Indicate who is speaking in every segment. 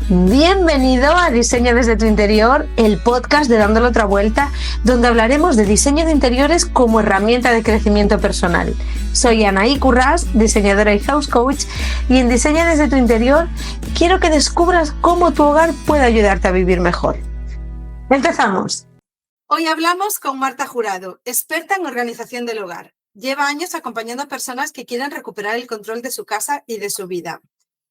Speaker 1: Bienvenido a Diseño desde tu interior, el podcast de Dándole otra vuelta, donde hablaremos de diseño de interiores como herramienta de crecimiento personal. Soy Anaí Currás, diseñadora y house coach, y en Diseño desde tu interior quiero que descubras cómo tu hogar puede ayudarte a vivir mejor. ¡Empezamos!
Speaker 2: Hoy hablamos con Marta Jurado, experta en organización del hogar. Lleva años acompañando a personas que quieren recuperar el control de su casa y de su vida.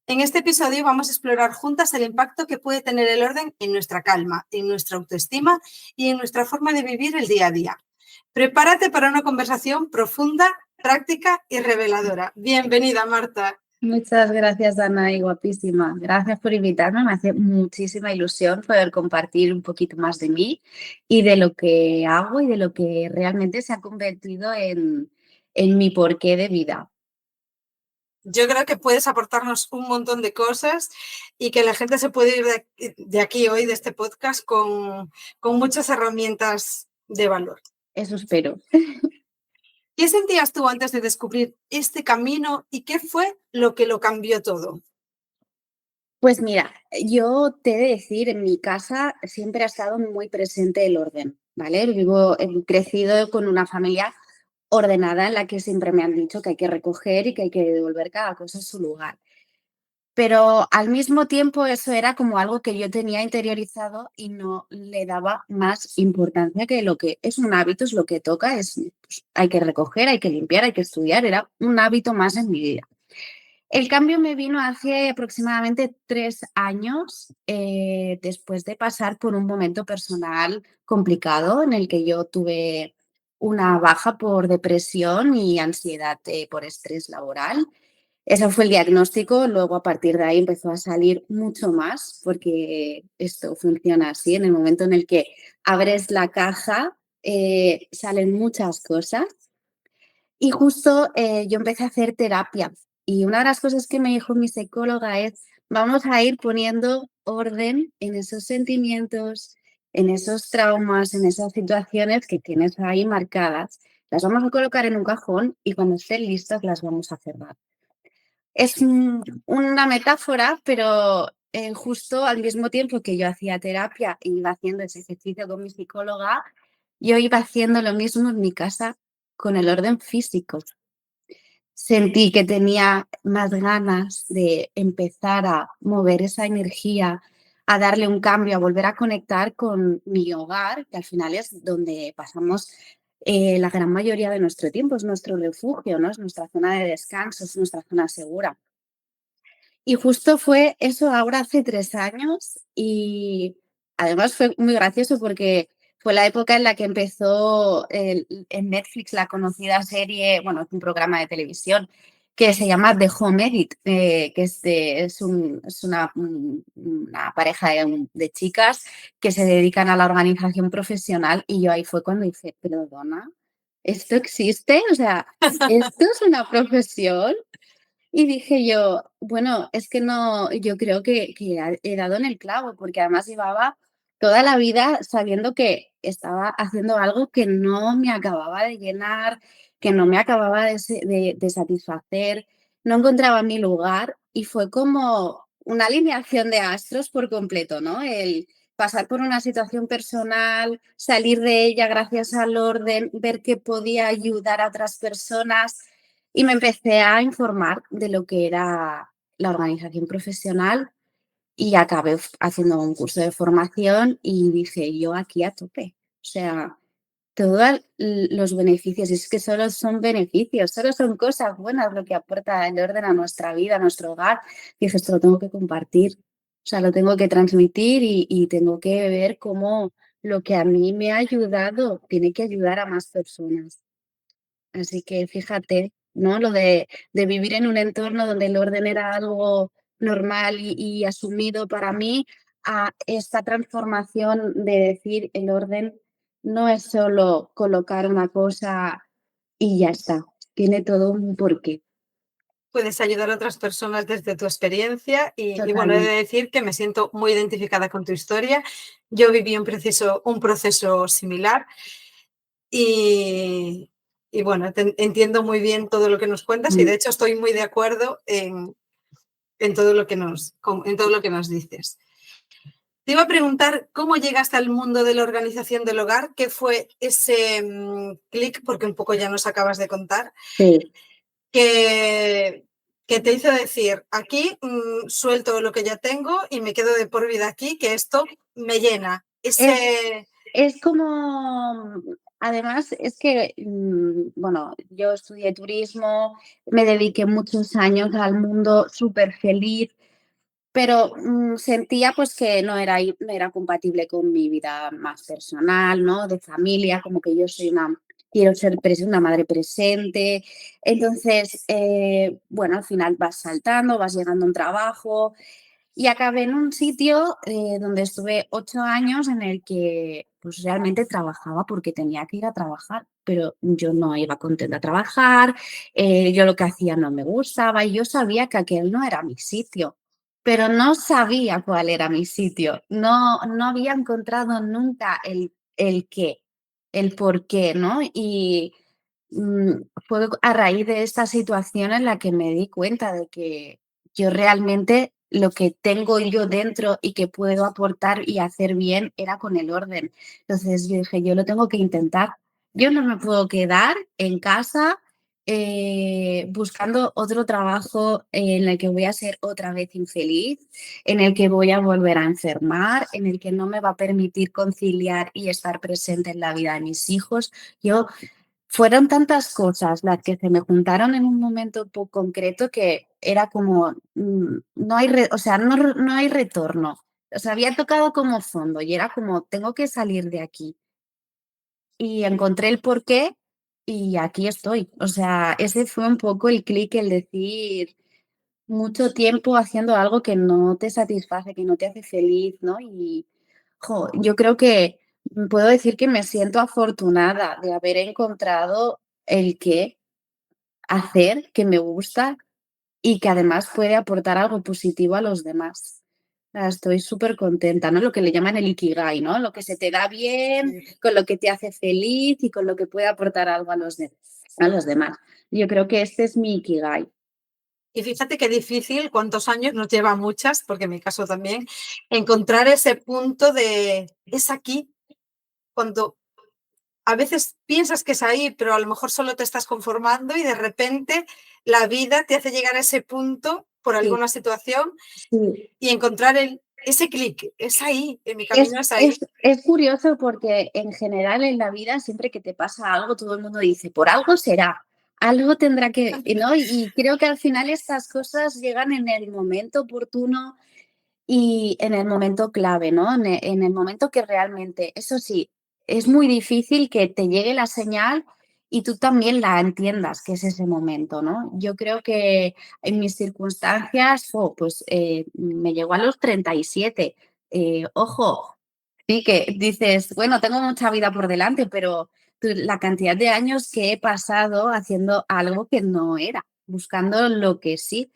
Speaker 2: En este episodio vamos a explorar juntas el impacto que puede tener el orden en nuestra calma, en nuestra autoestima y en nuestra forma de vivir el día a día. Prepárate para una conversación profunda, práctica y reveladora. Bienvenida, Marta.
Speaker 3: Muchas gracias, Ana, y guapísima. Gracias por invitarme. Me hace muchísima ilusión poder compartir un poquito más de mí y de lo que hago y de lo que realmente se ha convertido en mi porqué de vida.
Speaker 2: Yo creo que puedes aportarnos un montón de cosas y que la gente se puede ir de aquí hoy, de este podcast, con muchas herramientas de valor.
Speaker 3: Eso espero.
Speaker 2: ¿Qué sentías tú antes de descubrir este camino y qué fue lo que lo cambió todo?
Speaker 3: Pues mira, yo te he de decir, en mi casa siempre ha estado muy presente el orden, ¿vale? He crecido con una familia ordenada en la que siempre me han dicho que hay que recoger y que hay que devolver cada cosa a su lugar. Pero al mismo tiempo eso era como algo que yo tenía interiorizado y no le daba más importancia que lo que es un hábito, es lo que toca, pues, hay que recoger, hay que limpiar, hay que estudiar, era un hábito más en mi vida. El cambio me vino hace aproximadamente 3 años, después de pasar por un momento personal complicado en el que yo tuve una baja por depresión y ansiedad, por estrés laboral. Ese fue el diagnóstico, luego a partir de ahí empezó a salir mucho más, porque esto funciona así, en el momento en el que abres la caja, salen muchas cosas. Y justo yo empecé a hacer terapia y una de las cosas que me dijo mi psicóloga es, vamos a ir poniendo orden en esos sentimientos, en esos traumas, en esas situaciones que tienes ahí marcadas. Las vamos a colocar en un cajón y cuando estén listas las vamos a cerrar. Es una metáfora, pero justo al mismo tiempo que yo hacía terapia y iba haciendo ese ejercicio con mi psicóloga, yo iba haciendo lo mismo en mi casa con el orden físico. Sentí que tenía más ganas de empezar a mover esa energía, a darle un cambio, a volver a conectar con mi hogar, que al final es donde pasamos la gran mayoría de nuestro tiempo, es nuestro refugio, ¿no? Es nuestra zona de descanso, es nuestra zona segura. Y justo fue eso ahora hace 3 años y además fue muy gracioso porque fue la época en la que empezó en Netflix la conocida serie, bueno, es un programa de televisión que se llama The Home Edit, que es una pareja de chicas que se dedican a la organización profesional y yo ahí fue cuando dije, perdona, ¿esto existe? O sea, ¿esto es una profesión? Y dije yo, bueno, es que no, yo creo que he dado en el clavo, porque además llevaba toda la vida sabiendo que estaba haciendo algo que no me acababa de llenar, que no me acababa de satisfacer, no encontraba mi lugar y fue como una alineación de astros por completo, ¿no? El pasar por una situación personal, salir de ella gracias al orden, ver que podía ayudar a otras personas y me empecé a informar de lo que era la organización profesional y acabé haciendo un curso de formación y dije, yo aquí a tope. O sea, todos los beneficios, es que solo son beneficios, solo son cosas buenas lo que aporta el orden a nuestra vida, a nuestro hogar. Dije, esto lo tengo que compartir, o sea, lo tengo que transmitir y tengo que ver cómo lo que a mí me ha ayudado tiene que ayudar a más personas. Así que fíjate, ¿no? Lo de vivir en un entorno donde el orden era algo normal y asumido para mí, a esta transformación de decir el orden no es solo colocar una cosa y ya está, tiene todo un porqué.
Speaker 2: Puedes ayudar a otras personas desde tu experiencia y bueno, he de
Speaker 3: Totalmente.
Speaker 2: decir que me siento muy identificada con tu historia. Yo viví un proceso similar y, y bueno, entiendo muy bien todo lo que nos cuentas y de hecho estoy muy de acuerdo en todo lo que en todo lo que nos dices. Te iba a preguntar cómo llegaste al mundo de la organización del hogar, qué fue ese clic, porque un poco ya nos acabas de contar,
Speaker 3: Sí.
Speaker 2: que te hizo decir, aquí suelto lo que ya tengo y me quedo de por vida aquí, que esto me llena.
Speaker 3: Es, es como, además, es que, bueno, yo estudié turismo, me dediqué muchos años al mundo súper feliz, pero sentía pues que no era compatible con mi vida más personal, ¿no? De familia, como que yo soy quiero ser una madre presente. Entonces, bueno, al final vas saltando, vas llegando a un trabajo y acabé en un sitio donde estuve 8 años en el que pues realmente trabajaba porque tenía que ir a trabajar, pero yo no iba contenta a trabajar, yo lo que hacía no me gustaba y yo sabía que aquel no era mi sitio, pero no sabía cuál era mi sitio, no había encontrado nunca el qué, el por qué, ¿no? Y fue a raíz de esta situación en la que me di cuenta de que yo realmente lo que tengo yo dentro y que puedo aportar y hacer bien era con el orden. Entonces yo dije, yo lo tengo que intentar. Yo no me puedo quedar en casa buscando otro trabajo en el que voy a ser otra vez infeliz, en el que voy a volver a enfermar, en el que no me va a permitir conciliar y estar presente en la vida de mis hijos. Yo fueron tantas cosas las que se me juntaron en un momento concreto que era como, no hay, o sea, no hay retorno. O sea, había tocado como fondo y era como, tengo que salir de aquí. Y encontré el porqué y aquí estoy. O sea, ese fue un poco el clic, el decir mucho tiempo haciendo algo que no te satisface, que no te hace feliz, ¿no? Y yo creo que puedo decir que me siento afortunada de haber encontrado el qué hacer que me gusta y que además puede aportar algo positivo a los demás. Estoy súper contenta, ¿no? Lo que le llaman el ikigai, ¿no? Lo que se te da bien, con lo que te hace feliz y con lo que puede aportar algo a los demás. Yo creo que este es mi ikigai.
Speaker 2: Y fíjate qué difícil, cuántos años nos lleva muchas, porque en mi caso también, encontrar ese punto de es aquí, cuando a veces piensas que es ahí, pero a lo mejor solo te estás conformando y de repente la vida te hace llegar a ese punto por
Speaker 3: Sí,
Speaker 2: alguna situación
Speaker 3: sí.
Speaker 2: y encontrar ese clic, es ahí, en mi
Speaker 3: Es,
Speaker 2: camino es
Speaker 3: es,
Speaker 2: ahí.
Speaker 3: es curioso porque en general en la vida siempre que te pasa algo, todo el mundo dice, por algo será, algo tendrá que, ¿no? Y creo que al final estas cosas llegan en el momento oportuno y en el momento clave, ¿no? En el momento que realmente, eso sí, es muy difícil que te llegue la señal y tú también la entiendas, que es ese momento, ¿no? Yo creo que en mis circunstancias, pues me llegó a los 37. Ojo, sí que dices, bueno, tengo mucha vida por delante, pero la cantidad de años que he pasado haciendo algo que no era, buscando lo que sí.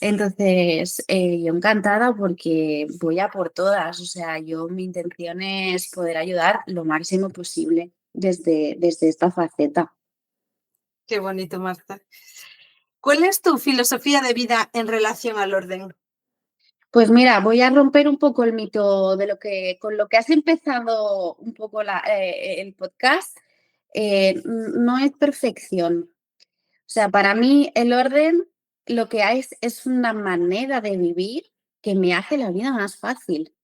Speaker 3: Entonces, yo encantada porque voy a por todas. O sea, mi intención es poder ayudar lo máximo posible desde esta faceta.
Speaker 2: Qué bonito, Marta. ¿Cuál es tu filosofía de vida en relación al orden?
Speaker 3: Pues mira, voy a romper un poco el mito de con lo que has empezado un poco el podcast. No es perfección. O sea, para mí el orden lo que es una manera de vivir que me hace la vida más fácil.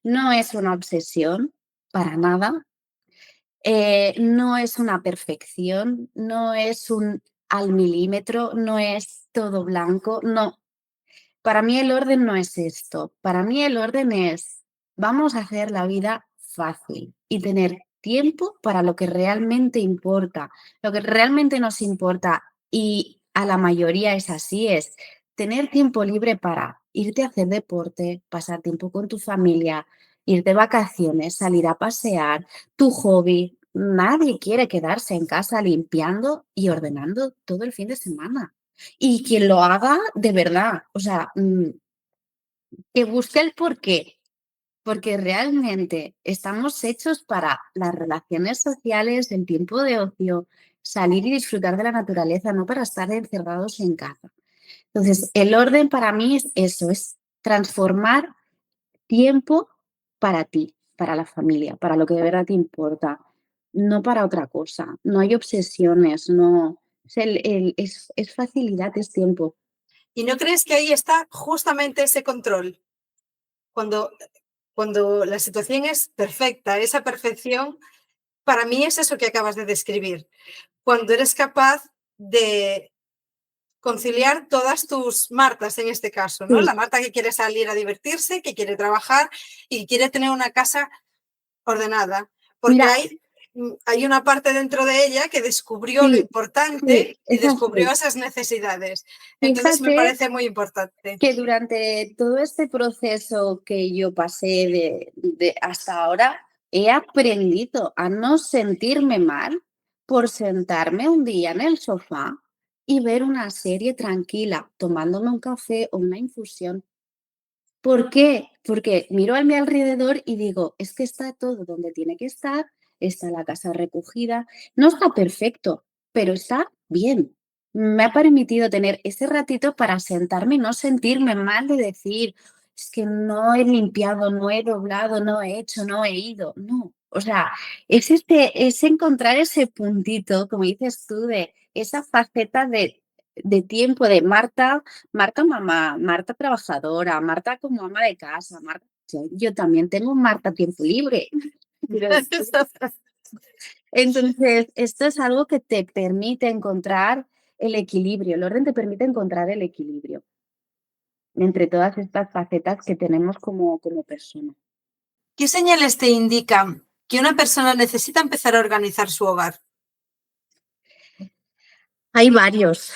Speaker 3: No es una obsesión para nada. No es una perfección, no es un al milímetro, no es todo blanco, no. Para mí el orden no es esto. Para mí el orden es, vamos a hacer la vida fácil y tener tiempo para lo que realmente importa. Lo que realmente nos importa y a la mayoría es así, es tener tiempo libre para irte a hacer deporte, pasar tiempo con tu familia, ir de vacaciones, salir a pasear, tu hobby. Nadie quiere quedarse en casa limpiando y ordenando todo el fin de semana. Y quien lo haga de verdad, o sea, que busque el porqué, porque realmente estamos hechos para las relaciones sociales, el tiempo de ocio, salir y disfrutar de la naturaleza, no para estar encerrados en casa. Entonces, el orden para mí es eso, es transformar tiempo para ti, para la familia, para lo que de verdad te importa, no para otra cosa. No hay obsesiones, no. Es facilidad, es tiempo.
Speaker 2: ¿Y no crees que ahí está justamente ese control? Cuando, cuando la situación es perfecta, esa perfección, para mí es eso que acabas de describir. Cuando eres capaz de conciliar todas tus Martas en este caso, ¿no?
Speaker 3: Sí,
Speaker 2: La Marta que quiere salir a divertirse, que quiere trabajar y que quiere tener una casa ordenada, porque
Speaker 3: mira,
Speaker 2: hay una parte dentro de ella que descubrió lo
Speaker 3: sí, sí,
Speaker 2: importante y
Speaker 3: es
Speaker 2: descubrió
Speaker 3: así.
Speaker 2: esas necesidades. Entonces me
Speaker 3: Fíjate
Speaker 2: parece muy importante.
Speaker 3: que durante todo este proceso que yo pasé de hasta ahora, he aprendido a no sentirme mal por sentarme un día en el sofá y ver una serie tranquila, tomándome un café o una infusión. ¿Por qué? Porque miro a mi alrededor y digo, es que está todo donde tiene que estar, está la casa recogida, no está perfecto, pero está bien. Me ha permitido tener ese ratito para sentarme y no sentirme mal de decir, es que no he limpiado, no he doblado, no he hecho, no he ido. No, o sea, es encontrar ese puntito, como dices tú, de esa faceta de tiempo de Marta mamá, Marta trabajadora, Marta como ama de casa, Marta. Yo también tengo Marta tiempo libre. Quiero decir. Entonces, esto es algo que te permite encontrar el equilibrio. El orden te permite encontrar el equilibrio entre todas estas facetas que tenemos como persona.
Speaker 2: ¿Qué señales te indican que una persona necesita empezar a organizar su hogar?
Speaker 3: Hay varios.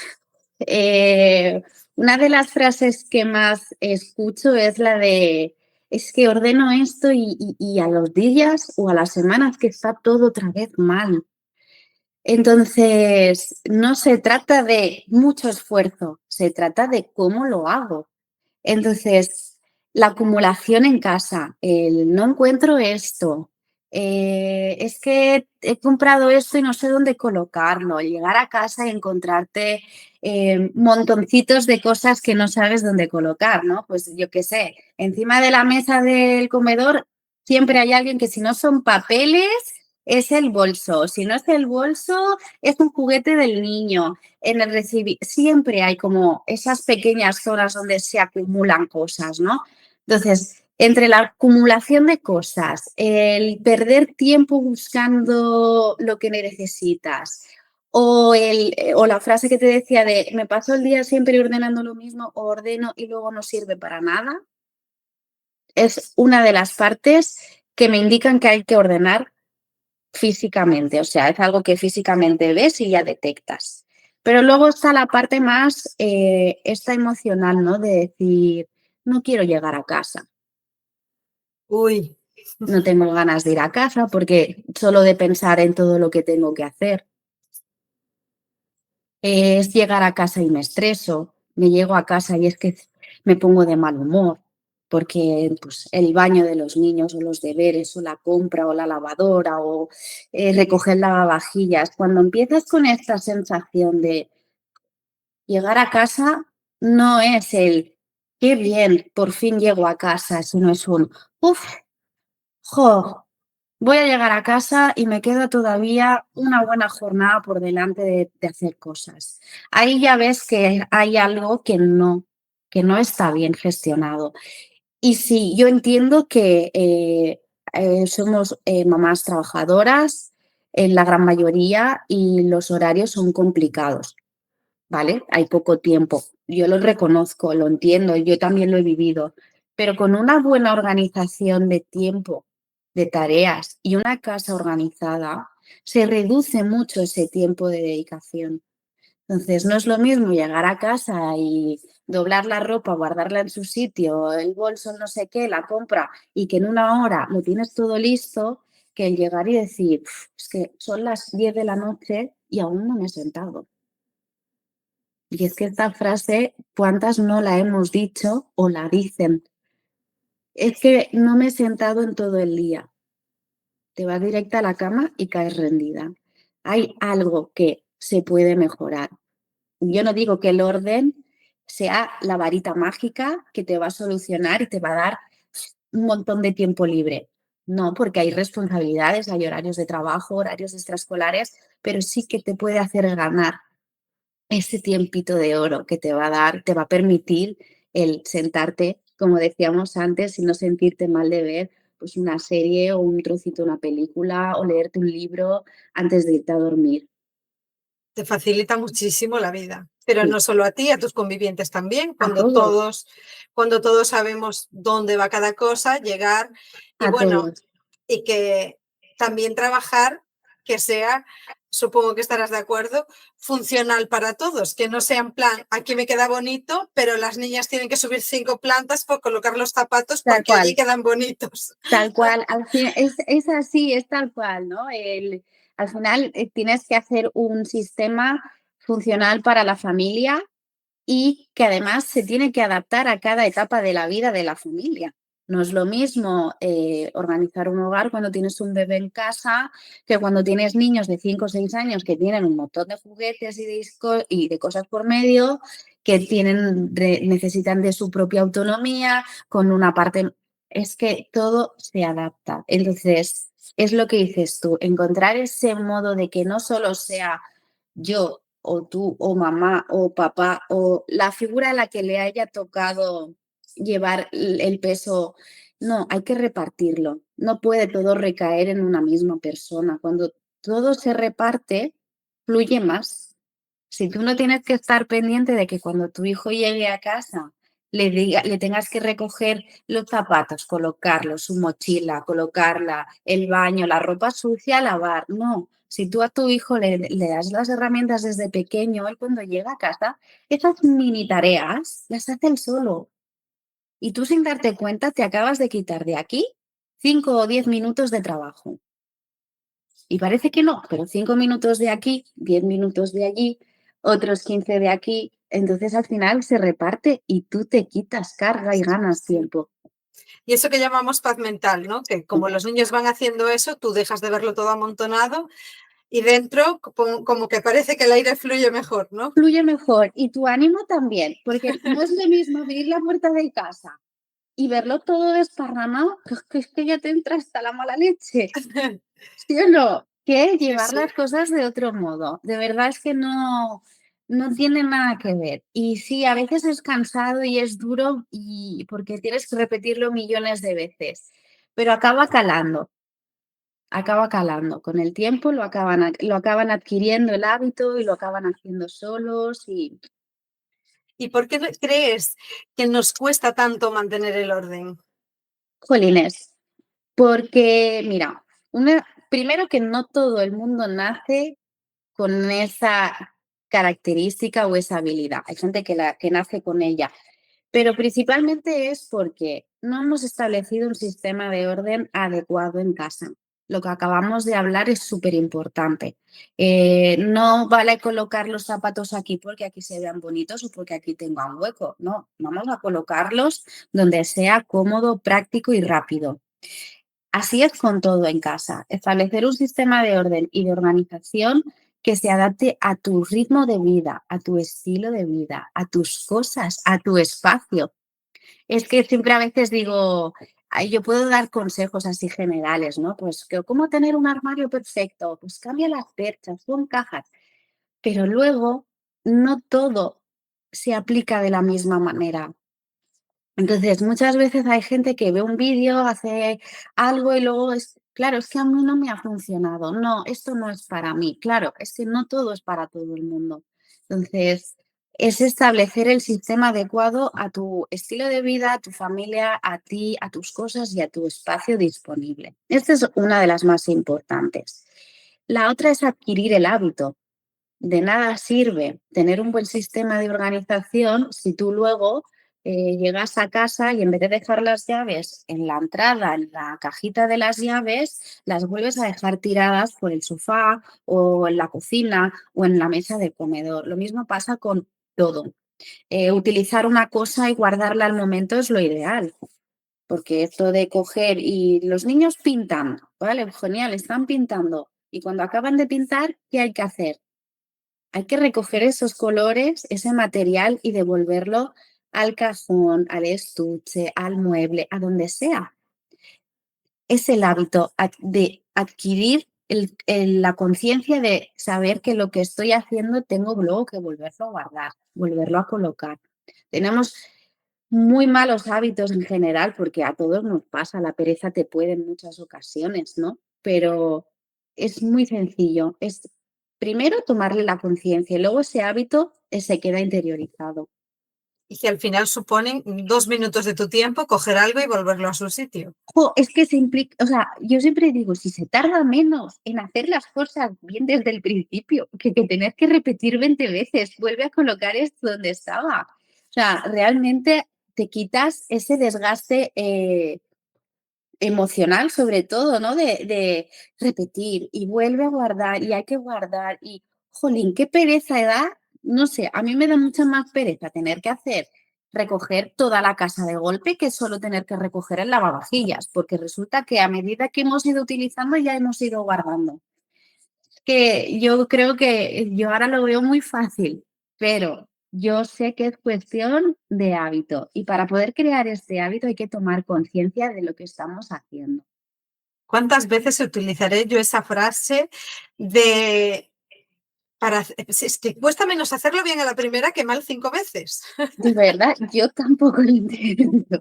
Speaker 3: Eh, una de las frases que más escucho es la de, es que ordeno esto y a los días o a las semanas que está todo otra vez mal. Entonces, no se trata de mucho esfuerzo, se trata de cómo lo hago. Entonces, la acumulación en casa, el no encuentro esto, es que he comprado esto y no sé dónde colocarlo, llegar a casa y encontrarte montoncitos de cosas que no sabes dónde colocar, ¿no? Pues yo qué sé, encima de la mesa del comedor siempre hay alguien que si no son papeles, es el bolso, si no es el bolso, es un juguete del niño en el recibir, siempre hay como esas pequeñas zonas donde se acumulan cosas, ¿no? Entonces, entre la acumulación de cosas, el perder tiempo buscando lo que necesitas, o la frase que te decía de me paso el día siempre ordenando lo mismo, o ordeno y luego no sirve para nada, es una de las partes que me indican que hay que ordenar físicamente, o sea, es algo que físicamente ves y ya detectas. Pero luego está la parte más, esta emocional, ¿no? De decir, no quiero llegar a casa,
Speaker 2: Uy,
Speaker 3: no tengo ganas de ir a casa porque solo de pensar en todo lo que tengo que hacer. Es llegar a casa y me estreso, me llego a casa y es que me pongo de mal humor porque pues, el baño de los niños o los deberes o la compra o la lavadora o recoger lavavajillas. Cuando empiezas con esta sensación de llegar a casa, no es el qué bien, por fin llego a casa, sino es un uff, jo, voy a llegar a casa y me queda todavía una buena jornada por delante de hacer cosas. Ahí ya ves que hay algo que no está bien gestionado. Y sí, yo entiendo que somos mamás trabajadoras en la gran mayoría y los horarios son complicados, ¿vale? Hay poco tiempo. Yo lo reconozco, lo entiendo, yo también lo he vivido, pero con una buena organización de tiempo, de tareas y una casa organizada, se reduce mucho ese tiempo de dedicación. Entonces, no es lo mismo llegar a casa y doblar la ropa, guardarla en su sitio, el bolso, no sé qué, la compra, y que en una hora lo tienes todo listo, que el llegar y decir, es que son las 10 de la noche y aún no me he sentado. Y es que esta frase, ¿cuántas no la hemos dicho o la dicen? Es que no me he sentado en todo el día. Te vas directa a la cama y caes rendida. Hay algo que se puede mejorar. Yo no digo que el orden sea la varita mágica que te va a solucionar y te va a dar un montón de tiempo libre. No, porque hay responsabilidades, hay horarios de trabajo, horarios extraescolares, pero sí que te puede hacer ganar ese tiempito de oro que te va a dar, te va a permitir el sentarte, como decíamos antes, y no sentirte mal de ver pues una serie o un trocito de una película o leerte un libro antes de irte a dormir.
Speaker 2: Te facilita muchísimo la vida, pero
Speaker 3: Sí,
Speaker 2: no solo a ti, a tus convivientes también,
Speaker 3: a todos,
Speaker 2: cuando todos sabemos dónde va cada cosa, llegar y
Speaker 3: a
Speaker 2: bueno,
Speaker 3: todos.
Speaker 2: y que también trabajar que sea, supongo que estarás de acuerdo, funcional para todos, que no sea en plan, aquí me queda bonito, pero las niñas tienen que subir 5 plantas por colocar los zapatos
Speaker 3: Tal
Speaker 2: porque allí
Speaker 3: cual.
Speaker 2: quedan bonitos.
Speaker 3: Tal cual, al fin es así, es tal cual, ¿no? Al final, tienes que hacer un sistema funcional para la familia y que además se tiene que adaptar a cada etapa de la vida de la familia. No es lo mismo, organizar un hogar cuando tienes un bebé en casa que cuando tienes niños de 5 o 6 años que tienen un montón de juguetes y de cosas por medio, que necesitan de su propia autonomía, con una parte es que todo se adapta. Entonces, es lo que dices tú, encontrar ese modo de que no solo sea yo o tú o mamá o papá o la figura a la que le haya tocado llevar el peso. No, hay que repartirlo. No puede todo recaer en una misma persona. Cuando todo se reparte, fluye más. Si tú no tienes que estar pendiente de que cuando tu hijo llegue a casa le tengas que recoger los zapatos, colocarlos, su mochila, colocarla, el baño, la ropa sucia, lavar. No, si tú a tu hijo le das las herramientas desde pequeño, él cuando llega a casa, esas mini tareas las hace él solo. Y tú sin darte cuenta te acabas de quitar de aquí 5 o 10 minutos de trabajo. Y parece que no, pero 5 minutos de aquí, 10 minutos de allí, otros 15 de aquí. Entonces al final se reparte y tú te quitas carga y ganas tiempo.
Speaker 2: Y eso que llamamos paz mental, ¿no? Que como los niños van haciendo eso, tú dejas de verlo todo amontonado y dentro como que parece que el aire fluye mejor, ¿no?
Speaker 3: Fluye mejor y tu ánimo también, porque no es lo mismo abrir la puerta de casa y verlo todo desparramado, que es que ya te entra hasta la mala leche. ¿Sí o no? Que
Speaker 2: Sí,
Speaker 3: llevar
Speaker 2: sí.
Speaker 3: las cosas de otro modo. De verdad es que no tiene nada que ver. Y sí, a veces es cansado y es duro y porque tienes que repetirlo millones de veces, pero acaba calando. Con el tiempo lo acaban adquiriendo el hábito y lo acaban haciendo solos y,
Speaker 2: ¿Y por qué crees que nos cuesta tanto mantener el orden?
Speaker 3: jolines, porque mira, primero que no todo el mundo nace con esa característica o esa habilidad. Hay gente que nace con ella, pero principalmente es porque no hemos establecido un sistema de orden adecuado en casa. Lo que acabamos de hablar es súper importante. No vale colocar los zapatos aquí porque aquí se vean bonitos o porque aquí tenga un hueco. No, vamos a colocarlos donde sea cómodo, práctico y rápido. Así es con todo en casa. Establecer un sistema de orden y de organización que se adapte a tu ritmo de vida, a tu estilo de vida, a tus cosas, a tu espacio. Es que siempre a veces digo, ay, yo puedo dar consejos así generales, ¿no? Pues que cómo tener un armario perfecto, pues cambia las perchas, pon cajas, pero luego no todo se aplica de la misma manera. Entonces, muchas veces hay gente que ve un vídeo, hace algo y luego claro, es que a mí no me ha funcionado. No, esto no es para mí. Claro, es que no todo es para todo el mundo. Entonces, es establecer el sistema adecuado a tu estilo de vida, a tu familia, a ti, a tus cosas y a tu espacio disponible. Esta es una de las más importantes. La otra es adquirir el hábito. De nada sirve tener un buen sistema de organización si tú luego llegas a casa y en vez de dejar las llaves en la entrada, en la cajita de las llaves, las vuelves a dejar tiradas por el sofá o en la cocina o en la mesa de comedor. Lo mismo pasa con todo. Utilizar una cosa y guardarla al momento es lo ideal. Porque esto de coger y los niños pintan, ¿vale? Genial, están pintando. Y cuando acaban de pintar, ¿qué hay que hacer? Hay que recoger esos colores, ese material y devolverlo al cajón, al estuche, al mueble, a donde sea. es el hábito de adquirir la conciencia de saber que lo que estoy haciendo tengo luego que volverlo a guardar, volverlo a colocar. Tenemos muy malos hábitos en general, porque a todos nos pasa, la pereza te puede en muchas ocasiones, ¿no? Pero es muy sencillo. Es primero tomarle la conciencia y luego ese hábito se queda interiorizado.
Speaker 2: Y que al final suponen 2 minutos de tu tiempo coger algo y volverlo a su sitio.
Speaker 3: Es que se implica, o sea, yo siempre digo, si se tarda menos en hacer las cosas bien desde el principio, que tener que repetir 20 veces, vuelve a colocar esto donde estaba. O sea, realmente te quitas ese desgaste emocional, sobre todo, ¿no? De repetir y vuelve a guardar y hay que guardar y, jolín, qué pereza da. No sé, a mí me da mucha más pereza tener que recoger toda la casa de golpe que solo tener que recoger el lavavajillas, porque resulta que a medida que hemos ido utilizando ya hemos ido guardando. Que yo creo que yo ahora lo veo muy fácil, pero yo sé que es cuestión de hábito y para poder crear este hábito hay que tomar conciencia de lo que estamos haciendo.
Speaker 2: ¿Cuántas veces utilizaré yo esa frase de es que cuesta menos hacerlo bien a la primera que mal 5 veces?
Speaker 3: De verdad, yo tampoco lo entiendo.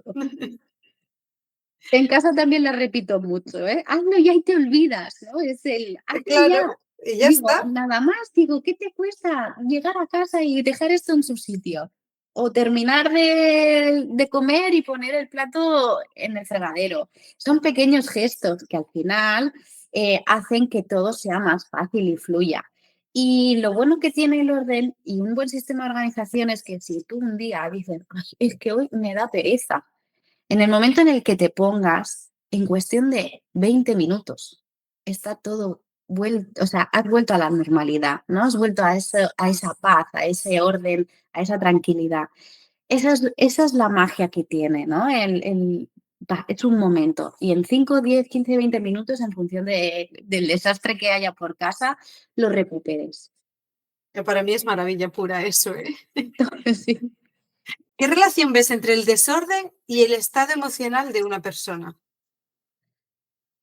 Speaker 3: En casa también la repito mucho, ¿eh? Hazlo y ahí te olvidas, ¿no? Es el hazlo ya.
Speaker 2: Claro, y ya
Speaker 3: Digo,
Speaker 2: está.
Speaker 3: nada más, digo, ¿qué te cuesta llegar a casa y dejar esto en su sitio? O terminar de comer y poner el plato en el fregadero. Son pequeños gestos que al final hacen que todo sea más fácil y fluya. Y lo bueno que tiene el orden y un buen sistema de organización es que si tú un día dices, "Ay, es que hoy me da pereza", en el momento en el que te pongas, en cuestión de 20 minutos, está todo vuelto, o sea, has vuelto a la normalidad, ¿no? Has vuelto a esa paz, a ese orden, a esa tranquilidad. Esa es la magia que tiene, ¿no? Es un momento. Y en 5, 10, 15, 20 minutos, en función del desastre que haya por casa, lo recuperes.
Speaker 2: Que para mí es maravilla pura eso, ¿eh?
Speaker 3: Sí.
Speaker 2: ¿Qué relación ves entre el desorden y el estado emocional de una persona?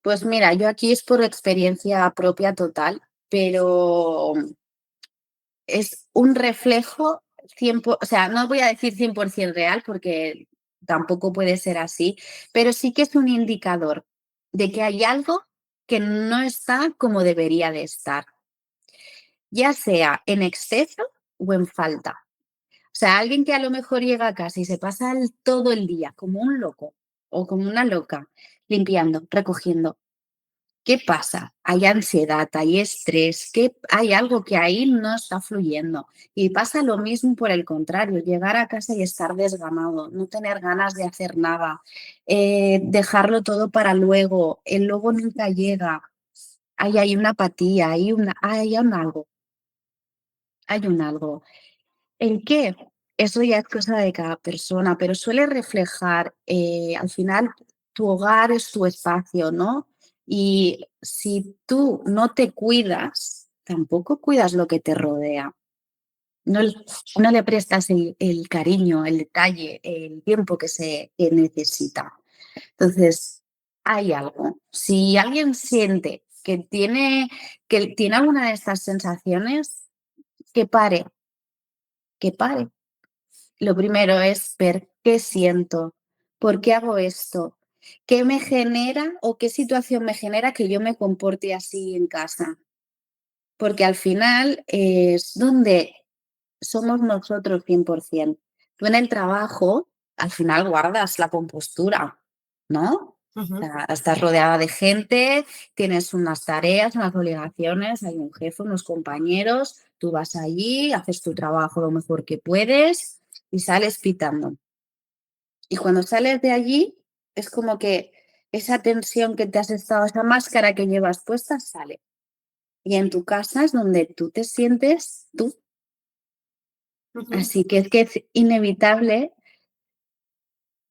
Speaker 3: Pues mira, yo aquí es por experiencia propia total, pero es un reflejo 100%, o sea, no voy a decir 100% real porque tampoco puede ser así, pero sí que es un indicador de que hay algo que no está como debería de estar, ya sea en exceso o en falta. O sea, alguien que a lo mejor llega a casa y se pasa todo el día como un loco o como una loca, limpiando, recogiendo. ¿Qué pasa? Hay ansiedad, hay estrés, hay algo que ahí no está fluyendo. Y pasa lo mismo por el contrario, llegar a casa y estar desganado, no tener ganas de hacer nada, dejarlo todo para luego, el luego nunca llega. Hay una apatía, hay un algo, hay un algo. ¿El qué? Eso ya es cosa de cada persona, pero suele reflejar, al final, tu hogar es tu espacio, ¿no? Y si tú no te cuidas, tampoco cuidas lo que te rodea. No, no le prestas el cariño, el detalle, el tiempo que necesita. Entonces, hay algo. Si alguien siente que tiene alguna de estas sensaciones, que pare, que pare. Lo primero es ver qué siento, por qué hago esto, qué me genera o qué situación me genera que yo me comporte así en casa. Porque al final es donde somos nosotros 100%. Tú en el trabajo, al final guardas la compostura, ¿no? O
Speaker 2: Ujú.
Speaker 3: sea, estás rodeada de gente, tienes unas tareas, unas obligaciones, hay un jefe, unos compañeros, tú vas allí, haces tu trabajo lo mejor que puedes y sales pitando. Y cuando sales de allí, es como que esa tensión que te has estado, esa máscara que llevas puesta, sale. Y en tu casa es donde tú te sientes tú.
Speaker 2: Ujú.
Speaker 3: Así que es inevitable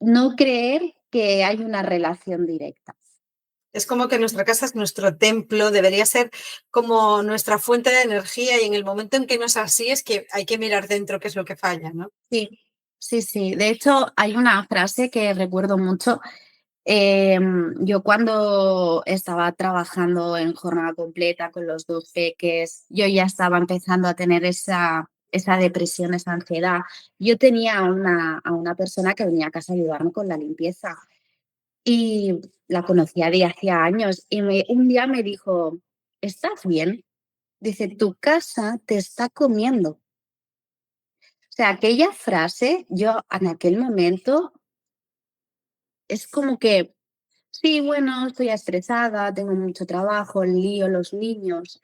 Speaker 3: no creer que hay una relación directa.
Speaker 2: Es como que nuestra casa es nuestro templo, debería ser como nuestra fuente de energía y en el momento en que no es así es que hay que mirar dentro qué es lo que falla, ¿no?
Speaker 3: Sí, sí, sí. De hecho, hay una frase que recuerdo mucho Yo cuando estaba trabajando en jornada completa con los 2 peques, yo ya estaba empezando a tener esa depresión, esa ansiedad. Yo tenía a una persona que venía a casa a ayudarme con la limpieza y la conocía de hacía años y un día me dijo: "¿Estás bien?". Dice: "Tu casa te está comiendo". O sea, aquella frase, yo en aquel momento es como que sí, bueno, estoy estresada, tengo mucho trabajo, el lío, los niños,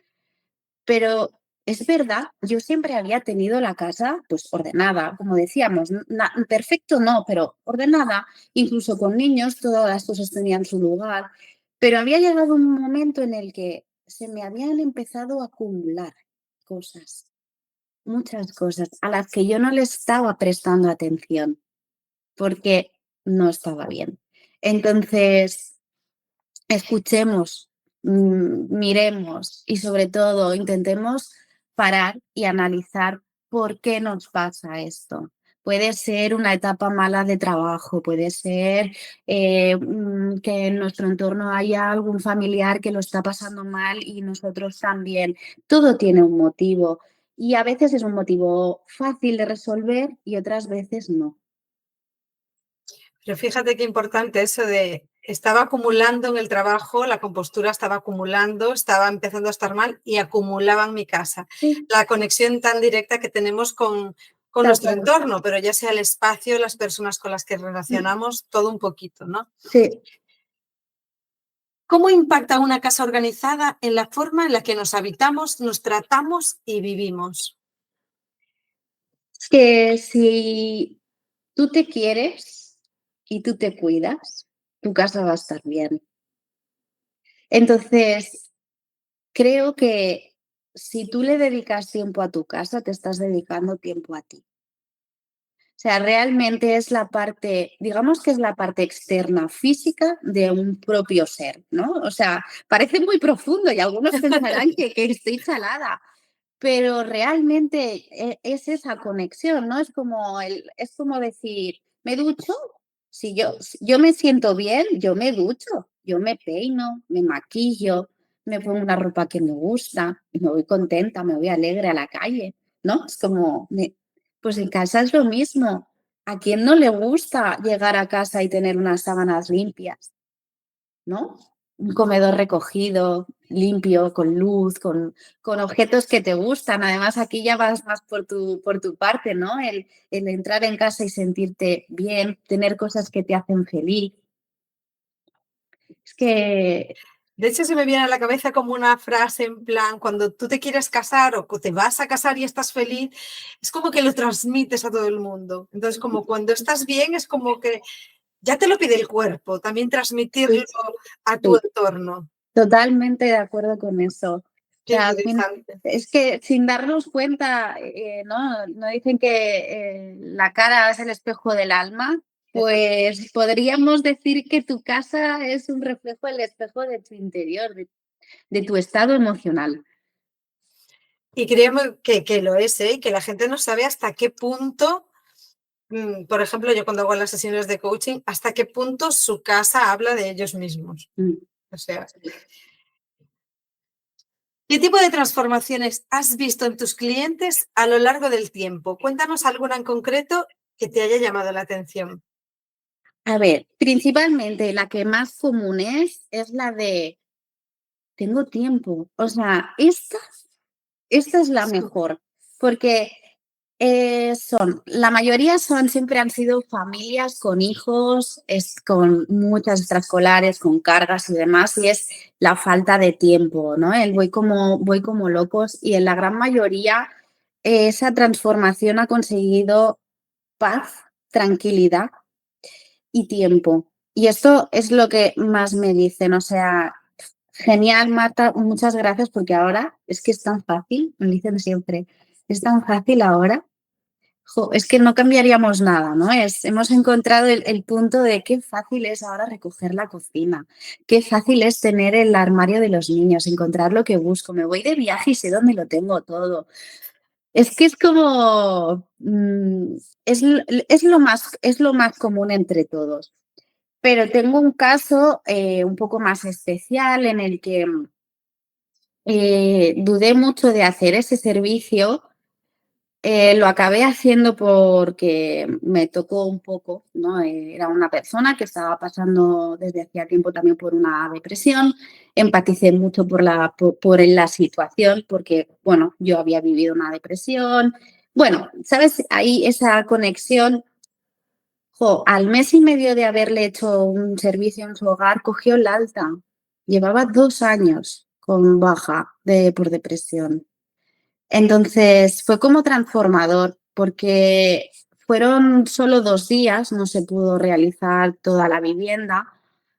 Speaker 3: pero es verdad, yo siempre había tenido la casa pues ordenada, como decíamos, perfecto no, pero ordenada, incluso con niños, todas las cosas tenían su lugar, pero había llegado un momento en el que se me habían empezado a acumular cosas, muchas cosas, a las que yo no le estaba prestando atención porque no estaba bien. Entonces, escuchemos, miremos y sobre todo intentemos parar y analizar por qué nos pasa esto. Puede ser una etapa mala de trabajo, puede ser que en nuestro entorno haya algún familiar que lo está pasando mal y nosotros también. Todo tiene un motivo y a veces es un motivo fácil de resolver y otras veces no.
Speaker 2: Pero fíjate qué importante eso de estaba acumulando en el trabajo, la compostura estaba acumulando, estaba empezando a estar mal y acumulaba en mi casa.
Speaker 3: Sí,
Speaker 2: La conexión tan directa que tenemos con
Speaker 3: de
Speaker 2: nuestro
Speaker 3: acuerdo.
Speaker 2: entorno, pero ya sea el espacio, las personas con las que relacionamos, todo un poquito, ¿no?
Speaker 3: Sí.
Speaker 2: ¿Cómo impacta una casa organizada en la forma en la que nos habitamos, nos tratamos y vivimos?
Speaker 3: Es que si tú te quieres y tú te cuidas, tu casa va a estar bien. Entonces, creo que si tú le dedicas tiempo a tu casa, te estás dedicando tiempo a ti. O sea, realmente es la parte, digamos que es la parte externa, física de un propio ser, ¿no? O sea, parece muy profundo y algunos pensarán que estoy chalada, pero realmente es esa conexión, ¿no? Es como decir, me ducho, si yo me siento bien, yo me ducho, yo me peino, me maquillo, me pongo una ropa que me gusta y me voy contenta, me voy alegre a la calle, ¿no? Es como, pues en casa es lo mismo. ¿A quién no le gusta llegar a casa y tener unas sábanas limpias? ¿No? Un comedor recogido, limpio, con luz, con objetos que te gustan. Además, aquí ya vas más por tu parte, ¿no? El entrar en casa y sentirte bien, tener cosas que te hacen feliz. Es que
Speaker 2: De hecho, se me viene a la cabeza como una frase en plan, cuando tú te quieres casar o te vas a casar y estás feliz, es como que lo transmites a todo el mundo. Entonces, como cuando estás bien, es como que ya te lo pide el cuerpo, también transmitirlo
Speaker 3: sí,
Speaker 2: a tu
Speaker 3: sí,
Speaker 2: entorno.
Speaker 3: totalmente de acuerdo con eso. O
Speaker 2: Qué
Speaker 3: sea,
Speaker 2: interesante.
Speaker 3: es que sin darnos cuenta, ¿no? No dicen que la cara es el espejo del alma. Pues podríamos decir que tu casa es un reflejo del espejo de tu interior, de tu estado emocional.
Speaker 2: Y creemos que lo es, ¿eh? Y que la gente no sabe hasta qué punto, por ejemplo, yo cuando hago las sesiones de coaching, hasta qué punto su casa habla de ellos mismos.
Speaker 3: Mm.
Speaker 2: O sea, ¿qué tipo de transformaciones has visto en tus clientes a lo largo del tiempo? Cuéntanos alguna en concreto que te haya llamado la atención.
Speaker 3: A ver, principalmente la que más común es la de tengo tiempo. O sea, esta es la mejor, porque la mayoría siempre han sido familias con hijos, con muchas extraescolares, con cargas y demás, y es la falta de tiempo, ¿no? Voy como locos y en la gran mayoría esa transformación ha conseguido paz, tranquilidad y tiempo. Y esto es lo que más me dicen, o sea, genial, Marta, muchas gracias porque ahora es que es tan fácil, me dicen siempre, es tan fácil ahora. Jo, es que no cambiaríamos nada, ¿no? Hemos encontrado el punto de qué fácil es ahora recoger la cocina, qué fácil es tener el armario de los niños, encontrar lo que busco, me voy de viaje y sé dónde lo tengo todo. Es que es como, es lo más común entre todos. Pero tengo un caso un poco más especial en el que dudé mucho de hacer ese servicio. Lo acabé haciendo porque me tocó un poco, ¿no? Era una persona que estaba pasando desde hacía tiempo también por una depresión. Empaticé mucho por la situación porque, bueno, yo había vivido una depresión. Bueno, ¿sabes? Ahí esa conexión. Al mes y medio de haberle hecho un servicio en su hogar, cogió el alta. Llevaba 2 años con baja por depresión. Entonces fue como transformador porque fueron solo 2 días, no se pudo realizar toda la vivienda,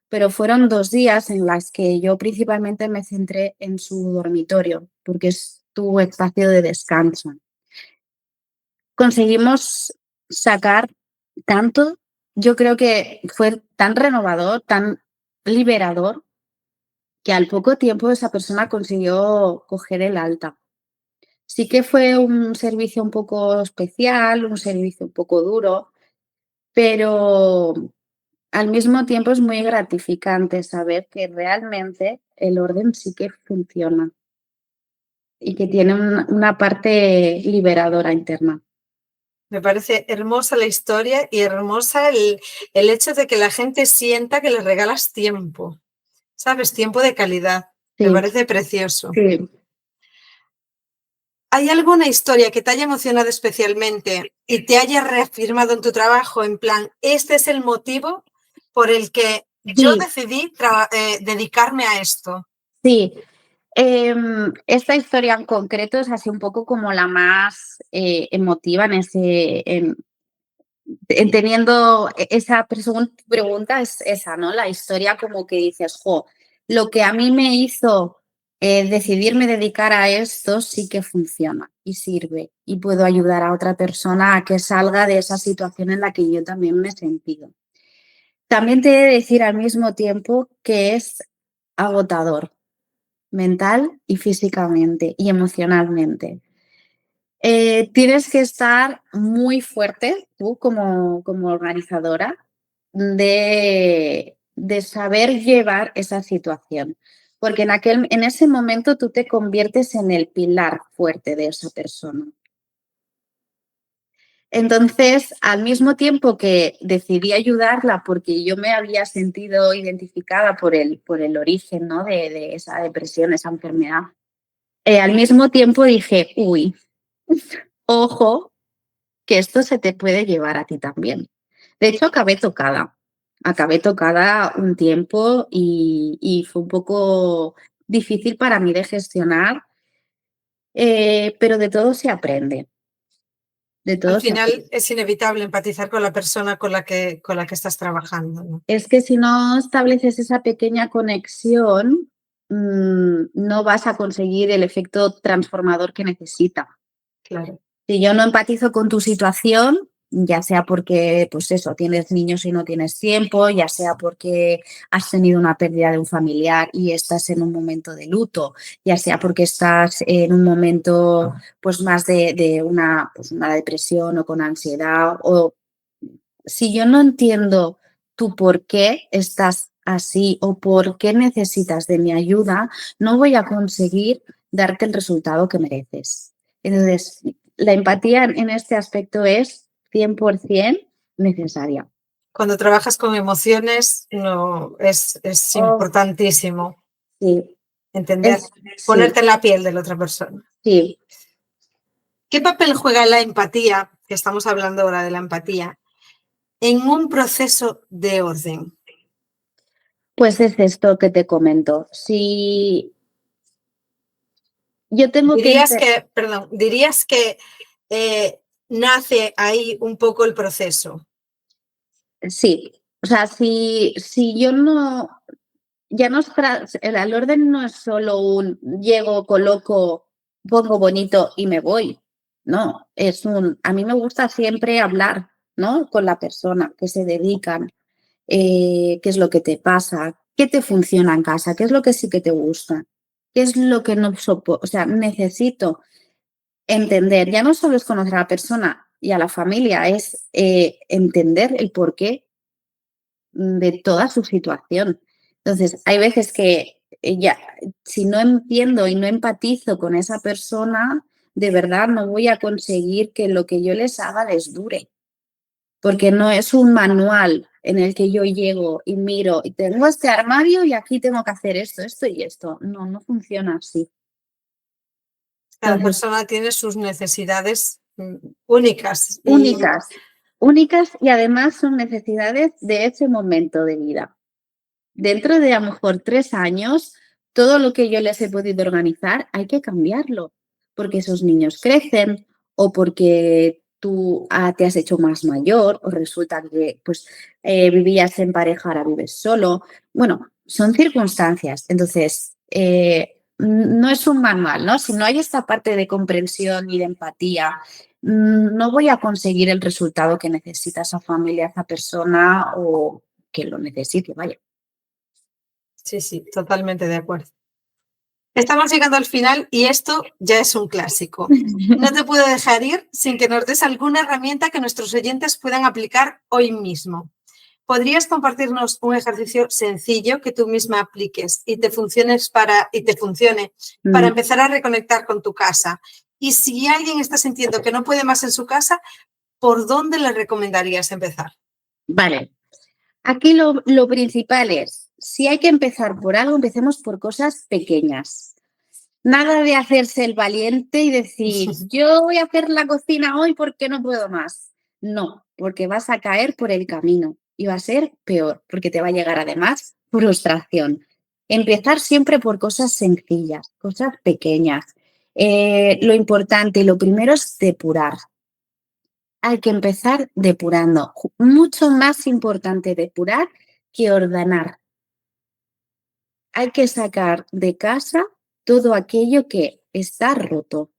Speaker 3: pero fueron 2 días en las que yo principalmente me centré en su dormitorio porque es tu espacio de descanso. Conseguimos sacar tanto, yo creo que fue tan renovador, tan liberador, que al poco tiempo esa persona consiguió coger el alta. Sí que fue un servicio un poco especial, un servicio un poco duro, pero al mismo tiempo es muy gratificante saber que realmente el orden sí que funciona y que tiene una parte liberadora interna.
Speaker 2: Me parece hermosa la historia y hermosa el hecho de que la gente sienta que le regalas tiempo, ¿sabes? Tiempo de calidad.
Speaker 3: Sí,
Speaker 2: Me parece precioso.
Speaker 3: sí.
Speaker 2: ¿Hay alguna historia que te haya emocionado especialmente y te haya reafirmado en tu trabajo en plan, este es el motivo por el que yo decidí dedicarme a esto?
Speaker 3: Sí. Esta historia en concreto es así un poco como la más emotiva teniendo esa pregunta es esa, ¿no? La historia como que dices, lo que a mí me hizo decidirme dedicar a esto sí que funciona y sirve y puedo ayudar a otra persona a que salga de esa situación en la que yo también me he sentido. También te he de decir al mismo tiempo que es agotador mental y físicamente y emocionalmente. Tienes que estar muy fuerte tú como organizadora de saber llevar esa situación, porque en ese momento tú te conviertes en el pilar fuerte de esa persona. Entonces, al mismo tiempo que decidí ayudarla porque yo me había sentido identificada por el origen, ¿no? de esa depresión, esa enfermedad, al mismo tiempo dije, uy, ojo, que esto se te puede llevar a ti también. De hecho, acabé tocada un tiempo y fue un poco difícil para mí de gestionar, pero de todo se aprende. De todo
Speaker 2: Al
Speaker 3: se
Speaker 2: final
Speaker 3: aprende.
Speaker 2: es inevitable empatizar con la persona con la que estás trabajando, ¿no?
Speaker 3: Es que si no estableces esa pequeña conexión, no vas a conseguir el efecto transformador que necesita.
Speaker 2: Claro.
Speaker 3: Si yo no empatizo con tu situación, ya sea porque, pues eso, tienes niños y no tienes tiempo, ya sea porque has tenido una pérdida de un familiar y estás en un momento de luto, ya sea porque estás en un momento, pues más de una depresión o con ansiedad, o si yo no entiendo tu por qué estás así o por qué necesitas de mi ayuda, no voy a conseguir darte el resultado que mereces. Entonces, la empatía en este aspecto es 100% necesaria.
Speaker 2: Cuando trabajas con emociones, no, es importantísimo
Speaker 3: Sí,
Speaker 2: entender,
Speaker 3: sí,
Speaker 2: ponerte en la piel de la otra persona.
Speaker 3: sí.
Speaker 2: ¿Qué papel juega la empatía, que estamos hablando ahora de la empatía, en un proceso de orden?
Speaker 3: Pues es esto que te comento. Si yo tengo
Speaker 2: Dirías que nace ahí un poco el proceso.
Speaker 3: Sí, o sea, si yo no, ya no es el orden no es solo un llego, coloco, pongo bonito y me voy. No, a mí me gusta siempre hablar, ¿no? Con la persona que se dedican, qué es lo que te pasa, qué te funciona en casa, qué es lo que sí que te gusta, qué es lo que no soporto. O sea, necesito entender, ya no solo es conocer a la persona y a la familia, es entender el por qué de toda su situación. Entonces, hay veces que ya, si no entiendo y no empatizo con esa persona, de verdad no voy a conseguir que lo que yo les haga les dure. Porque no es un manual en el que yo llego y miro y tengo este armario y aquí tengo que hacer esto, esto y esto. No, no funciona así.
Speaker 2: Cada
Speaker 3: Entonces,
Speaker 2: persona tiene sus necesidades únicas.
Speaker 3: únicas y además son necesidades de ese momento de vida. Dentro de a lo mejor 3 años, todo lo que yo les he podido organizar hay que cambiarlo, porque esos niños crecen o porque tú te has hecho más mayor o resulta que pues, vivías en pareja, ahora vives solo. Bueno, son circunstancias. Entonces, no es un manual, ¿no? Si no hay esta parte de comprensión y de empatía, no voy a conseguir el resultado que necesita esa familia, esa persona o que lo necesite, vaya.
Speaker 2: Sí, totalmente de acuerdo. Estamos llegando al final y esto ya es un clásico. No te puedo dejar ir sin que nos des alguna herramienta que nuestros oyentes puedan aplicar hoy mismo. ¿Podrías compartirnos un ejercicio sencillo que tú misma apliques y te funcione para empezar a reconectar con tu casa? Y si alguien está sintiendo que no puede más en su casa, ¿por dónde le recomendarías empezar?
Speaker 3: Vale. Aquí lo principal es, si hay que empezar por algo, empecemos por cosas pequeñas. Nada de hacerse el valiente y decir, yo voy a hacer la cocina hoy porque no puedo más. No, porque vas a caer por el camino y va a ser peor, porque te va a llegar además frustración. Empezar siempre por cosas sencillas, cosas pequeñas. Lo importante y lo primero es depurar. Hay que empezar depurando. Mucho más importante depurar que ordenar. Hay que sacar de casa todo aquello que está roto,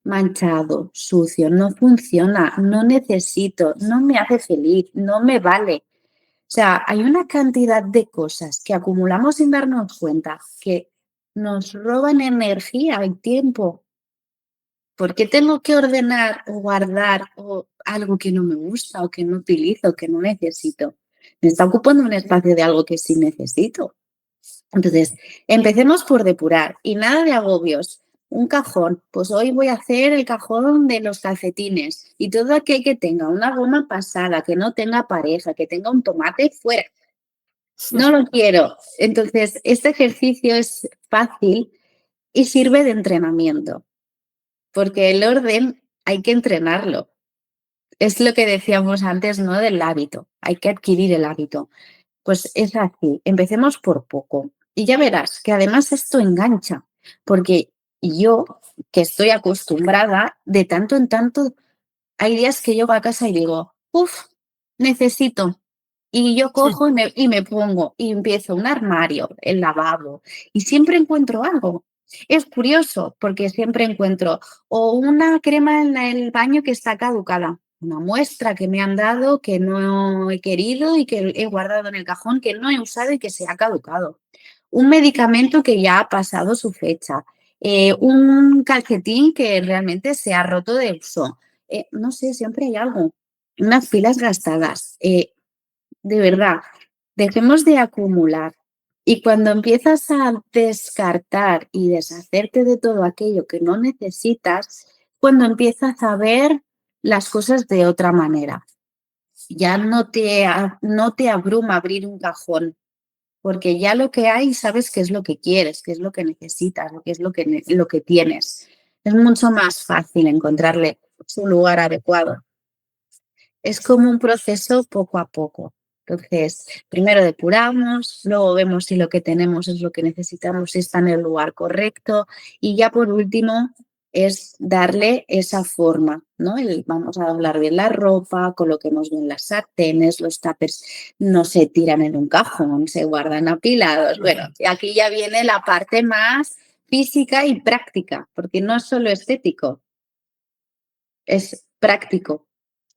Speaker 3: manchado, sucio, no funciona, no necesito, no me hace feliz, no me vale. O sea, hay una cantidad de cosas que acumulamos sin darnos cuenta que nos roban energía y tiempo. ¿Por qué tengo que ordenar o guardar algo que no me gusta o que no utilizo, que no necesito? Me está ocupando un espacio de algo que sí necesito. Entonces, empecemos por depurar y nada de agobios. Un cajón, pues hoy voy a hacer el cajón de los calcetines y todo aquel que tenga una goma pasada, que no tenga pareja, que tenga un tomate fuera. No lo quiero. Entonces, este ejercicio es fácil y sirve de entrenamiento, porque el orden hay que entrenarlo. Es lo que decíamos antes, ¿no? Del hábito. Hay que adquirir el hábito. Pues es así, empecemos por poco. Y ya verás que además esto engancha, porque yo, que estoy acostumbrada, de tanto en tanto, hay días que llego a casa y digo, necesito. Y yo cojo y me pongo y empiezo un armario, el lavabo, y siempre encuentro algo. Es curioso porque siempre encuentro o una crema en el baño que está caducada, una muestra que me han dado que no he querido y que he guardado en el cajón, que no he usado y que se ha caducado. Un medicamento que ya ha pasado su fecha. Un calcetín que realmente se ha roto de uso. No sé, siempre hay algo. Unas pilas gastadas. De verdad, dejemos de acumular. Y cuando empiezas a descartar y deshacerte de todo aquello que no necesitas, cuando empiezas a ver las cosas de otra manera. Ya no te abruma abrir un cajón, porque ya lo que hay sabes qué es lo que quieres, qué es lo que necesitas, qué es lo que tienes. Es mucho más fácil encontrarle su lugar adecuado. Es como un proceso poco a poco. Entonces, primero depuramos, luego vemos si lo que tenemos es lo que necesitamos, si está en el lugar correcto y ya por último es darle esa forma, ¿no? Vamos a doblar bien la ropa, coloquemos bien las sartenes, los tuppers no se tiran en un cajón, se guardan apilados. Bueno, aquí ya viene la parte más física y práctica, porque no es solo estético, es práctico.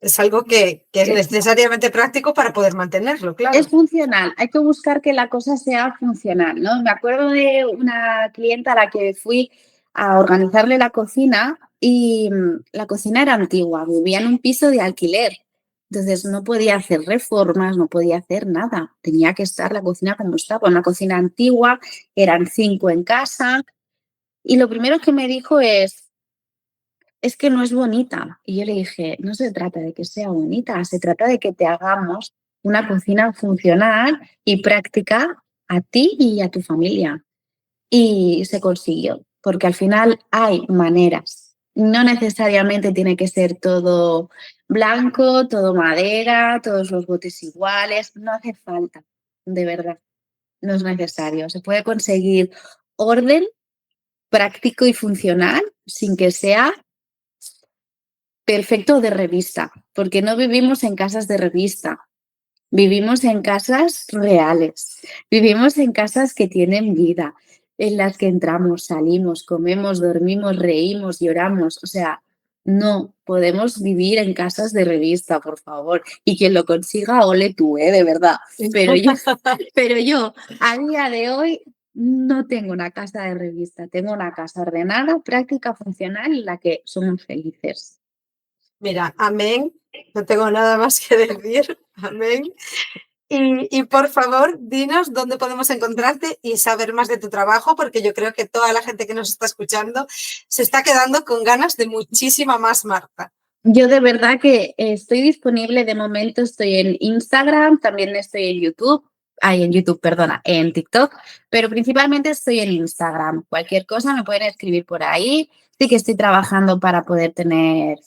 Speaker 2: Es algo que es necesariamente práctico para poder mantenerlo, claro.
Speaker 3: Es funcional, hay que buscar que la cosa sea funcional, ¿no? Me acuerdo de una clienta a la que fui a organizarle la cocina y la cocina era antigua, vivía en un piso de alquiler Entonces no podía hacer reformas, no podía hacer nada. Tenía que estar la cocina como estaba, una cocina antigua, eran 5 en casa. Y lo primero que me dijo es que no es bonita. Y yo le dije, no se trata de que sea bonita, se trata de que te hagamos una cocina funcional y práctica a ti y a tu familia. Y se consiguió, porque al final hay maneras. No necesariamente tiene que ser todo blanco, todo madera, todos los botes iguales. No hace falta, de verdad. No es necesario. Se puede conseguir orden práctico y funcional sin que sea perfecto de revista, porque no vivimos en casas de revista. Vivimos en casas reales, vivimos en casas que tienen vida, en las que entramos, salimos, comemos, dormimos, reímos, lloramos. O sea, no podemos vivir en casas de revista, por favor. Y quien lo consiga, ole tú, de verdad. Pero yo, a día de hoy, no tengo una casa de revista, tengo una casa ordenada, práctica, funcional, en la que somos felices.
Speaker 2: Mira, amén. No tengo nada más que decir. Amén. Y por favor, dinos dónde podemos encontrarte y saber más de tu trabajo, porque yo creo que toda la gente que nos está escuchando se está quedando con ganas de muchísima más Marta.
Speaker 3: Yo de verdad que estoy disponible, de momento estoy en Instagram, también estoy en TikTok, pero principalmente estoy en Instagram. Cualquier cosa me pueden escribir por ahí. Sí que estoy trabajando para poder tener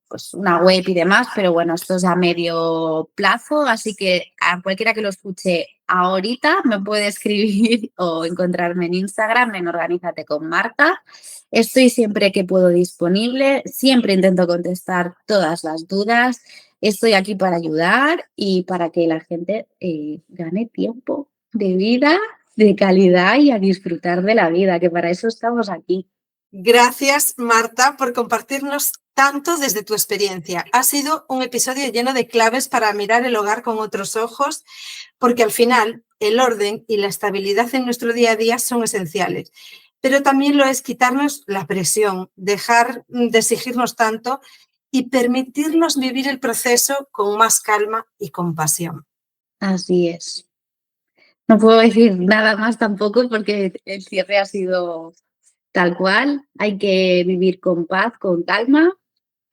Speaker 3: pues una web y demás, pero bueno, esto es a medio plazo, así que a cualquiera que lo escuche ahorita me puede escribir o encontrarme en Instagram, en Organízate con Marta. Estoy siempre que puedo disponible, siempre intento contestar todas las dudas. Estoy aquí para ayudar y para que la gente gane tiempo de vida, de calidad y a disfrutar de la vida, que para eso estamos aquí.
Speaker 2: Gracias, Marta, por compartirnos tanto desde tu experiencia. Ha sido un episodio lleno de claves para mirar el hogar con otros ojos, porque al final el orden y la estabilidad en nuestro día a día son esenciales. Pero también lo es quitarnos la presión, dejar de exigirnos tanto y permitirnos vivir el proceso con más calma y compasión.
Speaker 3: Así es. No puedo decir nada más tampoco porque el cierre ha sido tal cual. Hay que vivir con paz, con calma.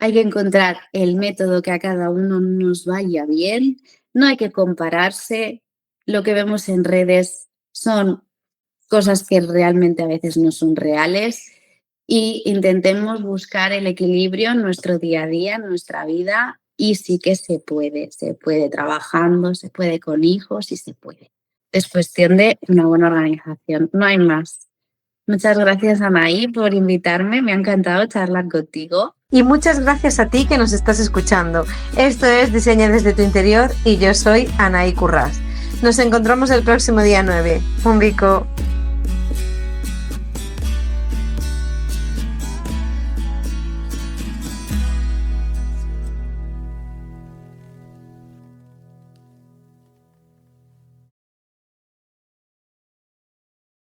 Speaker 3: Hay que encontrar el método que a cada uno nos vaya bien. No hay que compararse. Lo que vemos en redes son cosas que realmente a veces no son reales. Y intentemos buscar el equilibrio en nuestro día a día, en nuestra vida. Y sí que se puede trabajando, se puede con hijos y se puede. Es cuestión de una buena organización, no hay más. Muchas gracias, Anaí, por invitarme. Me ha encantado charlar contigo.
Speaker 1: Y muchas gracias a ti que nos estás escuchando. Esto es Diseña desde tu interior y yo soy Anaí Currás. Nos encontramos el próximo día 9. Un bico.